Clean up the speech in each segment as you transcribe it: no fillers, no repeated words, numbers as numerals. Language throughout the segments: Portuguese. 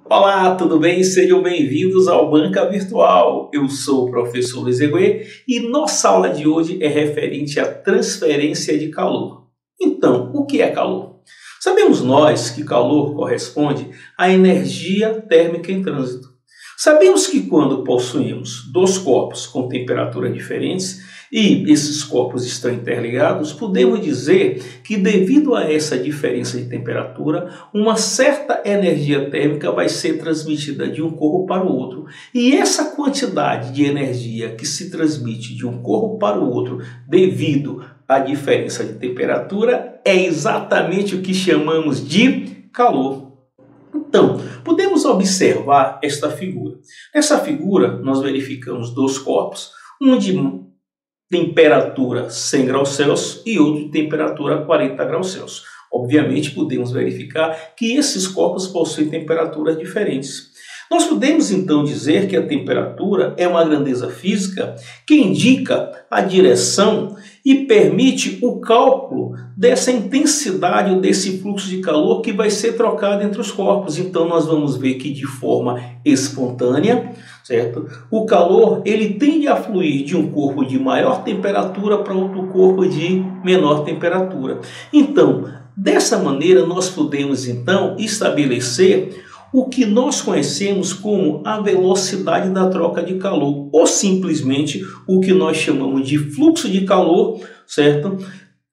Olá, tudo bem? Sejam bem-vindos ao Banca Virtual. Eu sou o professor Luiz Eguê e nossa aula de hoje é referente à transferência de calor. Então, o que é calor? Sabemos nós que calor corresponde à energia térmica em trânsito. Sabemos que quando possuímos dois corpos com temperaturas diferentes e esses corpos estão interligados, podemos dizer que devido a essa diferença de temperatura, uma certa energia térmica vai ser transmitida de um corpo para o outro. E essa quantidade de energia que se transmite de um corpo para o outro devido à diferença de temperatura é exatamente o que chamamos de calor. Então, podemos observar esta figura. Nessa figura, nós verificamos dois corpos, um de temperatura 100 graus Celsius e outro de temperatura 40 graus Celsius. Obviamente, podemos verificar que esses corpos possuem temperaturas diferentes. Nós podemos então dizer que a temperatura é uma grandeza física que indica a direção e permite o cálculo dessa intensidade ou desse fluxo de calor que vai ser trocado entre os corpos. Então nós vamos ver que de forma espontânea, certo? O calor ele tende a fluir de um corpo de maior temperatura para outro corpo de menor temperatura. Então, dessa maneira nós podemos então estabelecer o que nós conhecemos como a velocidade da troca de calor, ou simplesmente o que nós chamamos de fluxo de calor, certo?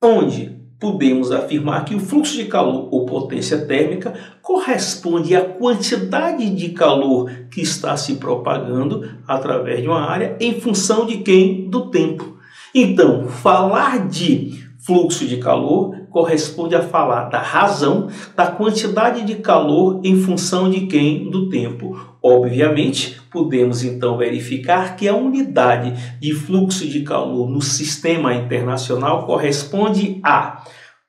Onde podemos afirmar que o fluxo de calor ou potência térmica corresponde à quantidade de calor que está se propagando através de uma área em função de quem? Do tempo. Então, falar de fluxo de calor corresponde a falar da razão da quantidade de calor em função de quem? Do tempo. Obviamente, podemos então verificar que a unidade de fluxo de calor no sistema internacional corresponde a...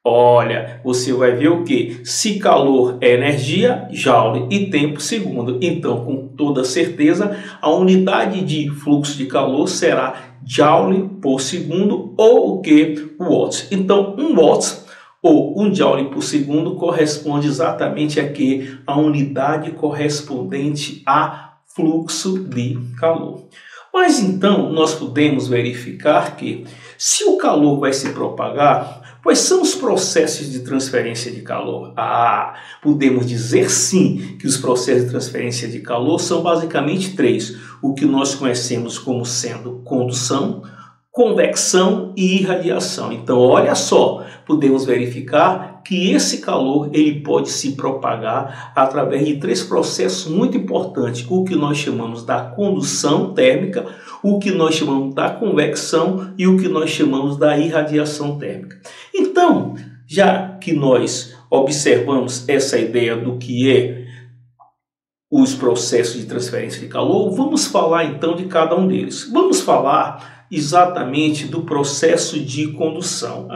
Olha, você vai ver o que? Se calor é energia, joule, e tempo, segundo. Então, com toda certeza, a unidade de fluxo de calor será joule por segundo ou o que? Watts. Então, 1 watts ou 1 joule por segundo corresponde exatamente a que? A unidade correspondente a fluxo de calor. Mas então, nós podemos verificar que se o calor vai se propagar, quais são os processos de transferência de calor? Podemos dizer sim que os processos de transferência de calor são basicamente 3. O que nós conhecemos como sendo condução, convecção e irradiação. Então, olha só, podemos verificar que esse calor ele pode se propagar através de 3 processos muito importantes. O que nós chamamos da condução térmica, o que nós chamamos da convecção e o que nós chamamos da irradiação térmica. Então, já que nós observamos essa ideia do que é os processos de transferência de calor, vamos falar então de cada um deles. Vamos falar exatamente do processo de condução.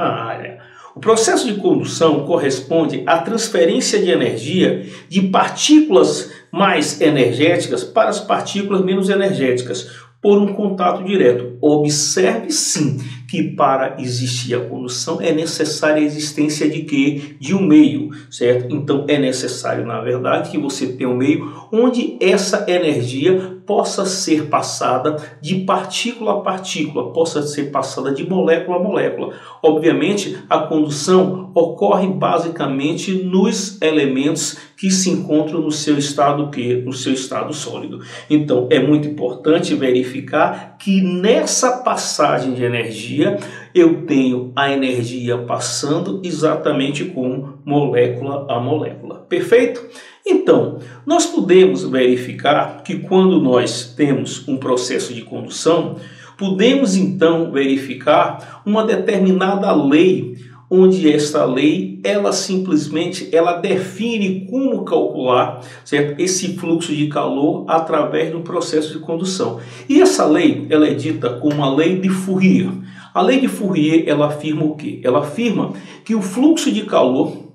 O processo de condução corresponde à transferência de energia de partículas mais energéticas para as partículas menos energéticas por um contato direto. Observe sim que para existir a condução é necessária a existência de quê? De um meio, certo? Então é necessário, na verdade, que você tenha um meio onde essa energia possa ser passada de partícula a partícula, possa ser passada de molécula a molécula. Obviamente, a condução ocorre basicamente nos elementos que se encontram no seu estado no seu estado sólido. Então, é muito importante verificar que nessa passagem de energia, eu tenho a energia passando exatamente com molécula a molécula. Perfeito? Então, nós podemos verificar que quando nós temos um processo de condução, podemos então verificar uma determinada lei, onde esta lei, ela simplesmente define como calcular, certo? Esse fluxo de calor através do processo de condução. E essa lei, ela é dita como a lei de Fourier. A lei de Fourier, ela afirma o quê? Ela afirma que o fluxo de calor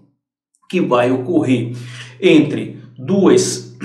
que vai ocorrer entre duas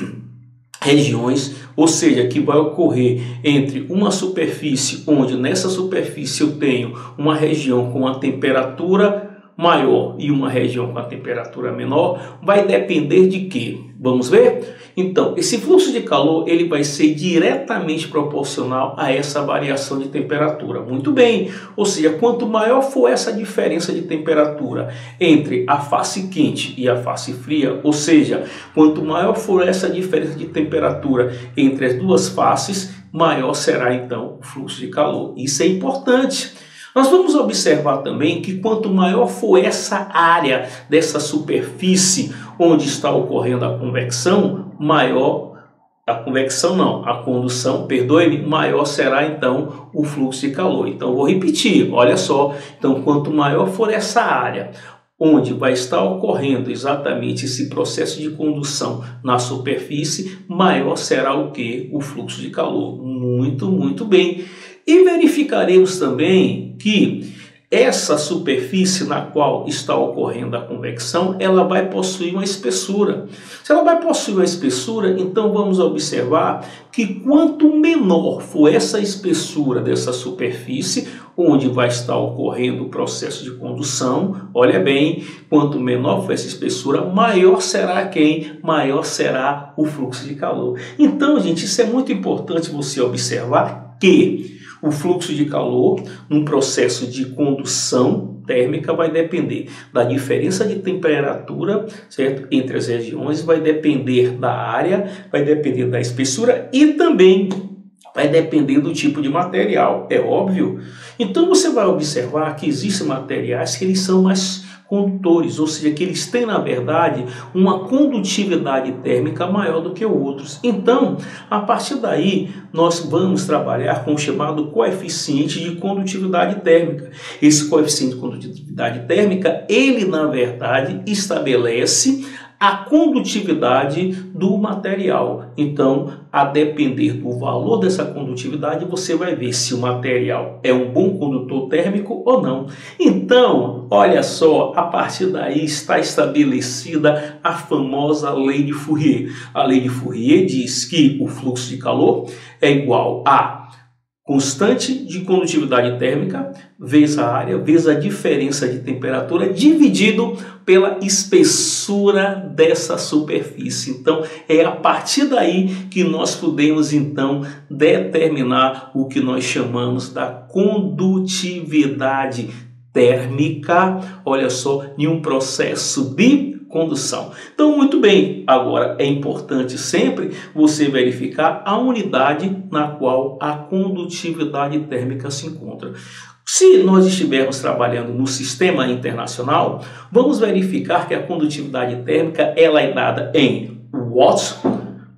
regiões, ou seja, que vai ocorrer entre uma superfície onde nessa superfície eu tenho uma região com a temperatura maior e uma região com a temperatura menor, vai depender de quê? Vamos ver? Então, esse fluxo de calor ele vai ser diretamente proporcional a essa variação de temperatura. Muito bem, ou seja, quanto maior for essa diferença de temperatura entre a face quente e a face fria, ou seja, quanto maior for essa diferença de temperatura entre as duas faces, maior será então o fluxo de calor. Isso é importante. Nós vamos observar também que quanto maior for essa área dessa superfície onde está ocorrendo a convecção, maior a condução, perdoe-me, maior será então o fluxo de calor. Então vou repetir, olha só, então quanto maior for essa área onde vai estar ocorrendo exatamente esse processo de condução na superfície, maior será o que? O fluxo de calor. Muito bem. E verificaremos também que essa superfície na qual está ocorrendo a convecção, ela vai possuir uma espessura. Se ela vai possuir uma espessura, então vamos observar que quanto menor for essa espessura dessa superfície, onde vai estar ocorrendo o processo de condução, olha bem, quanto menor for essa espessura, maior será quem? Maior será o fluxo de calor. Então, gente, isso é muito importante você observar que o fluxo de calor num processo de condução térmica vai depender da diferença de temperatura, certo? Entre as regiões, vai depender da área, vai depender da espessura e também vai depender do tipo de material, é óbvio. Então você vai observar que existem materiais que eles são mais condutores, ou seja, que eles têm, na verdade, uma condutividade térmica maior do que outros. Então, a partir daí, nós vamos trabalhar com o chamado coeficiente de condutividade térmica. Esse coeficiente de condutividade térmica, ele, na verdade, estabelece a condutividade do material. Então, a depender do valor dessa condutividade, você vai ver se o material é um bom condutor térmico ou não. Então, olha só, a partir daí está estabelecida a famosa lei de Fourier. A lei de Fourier diz que o fluxo de calor é igual a constante de condutividade térmica vezes a área, vezes a diferença de temperatura, dividido pela espessura dessa superfície. Então, é a partir daí que nós podemos, então, determinar o que nós chamamos da condutividade térmica, olha só, em um processo de condução. Então, muito bem, agora é importante sempre você verificar a unidade na qual a condutividade térmica se encontra. Se nós estivermos trabalhando no sistema internacional, vamos verificar que a condutividade térmica ela é dada em watts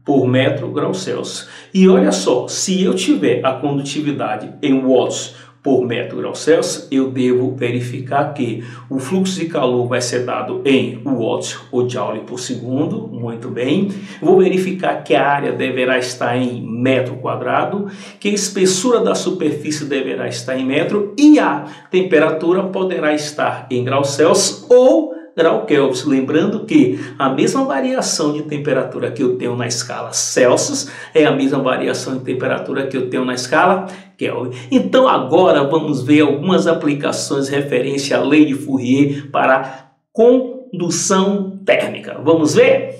por metro grau Celsius. E olha só, se eu tiver a condutividade em watts por metro grau Celsius, eu devo verificar que o fluxo de calor vai ser dado em watts ou joule por segundo, muito bem. Vou verificar que a área deverá estar em metro quadrado, que a espessura da superfície deverá estar em metro e a temperatura poderá estar em graus Celsius ou grau Kelvin. Lembrando que a mesma variação de temperatura que eu tenho na escala Celsius é a mesma variação de temperatura que eu tenho na escala Kelvin. Então agora vamos ver algumas aplicações referentes à lei de Fourier para condução térmica. Vamos ver?